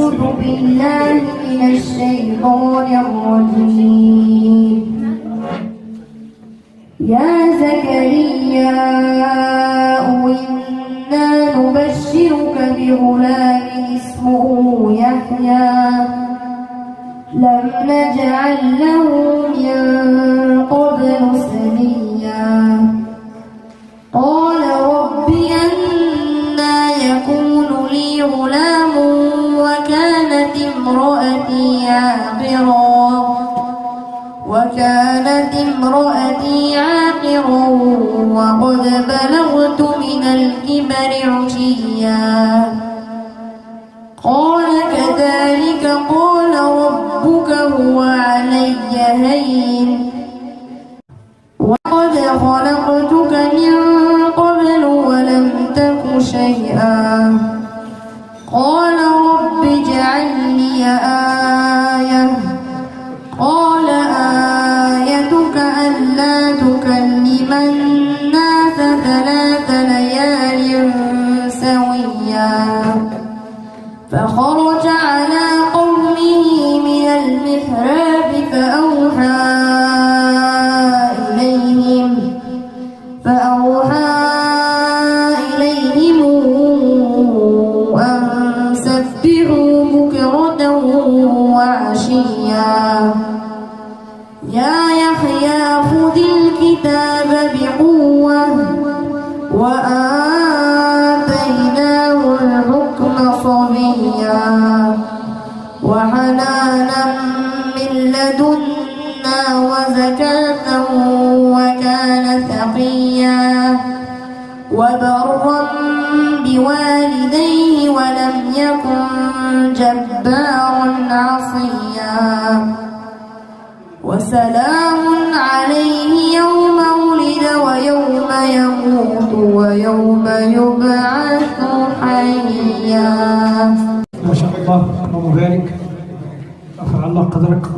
أعوذ بالله من الشيطان الرجيم. يا زكريا إنا نبشرك بغلام اسمه يحيى لم نجعل له من قبل سميا. قال رب أنى يكون لي غلام وكانت امرأتي عاقرا وقد بلغت من الكبر عتيا. قال كذلك قال ربك هو علي هين وقد خلقتك من قبل ولم تك شيئا. قال رب اجعل لي آية. قال آيتك ألا تكلم الناس 3 ليال سويا. فخرج على قومه من المحراب فأوحى إليهم أن سبحوا بكرة وعشيا. يا يحيى خذ الكتاب بقوة وآتيناه الحكم صبيا وحنانا من لدنا وزكاة وكان تقيا وبرا بوالديه ولم يكن جبارا عصيا. وسلام عليه يوم ولد ويوم يموت ويوم يبعث حيا. ما شاء الله، اللهم بارك، رفع الله قدرك.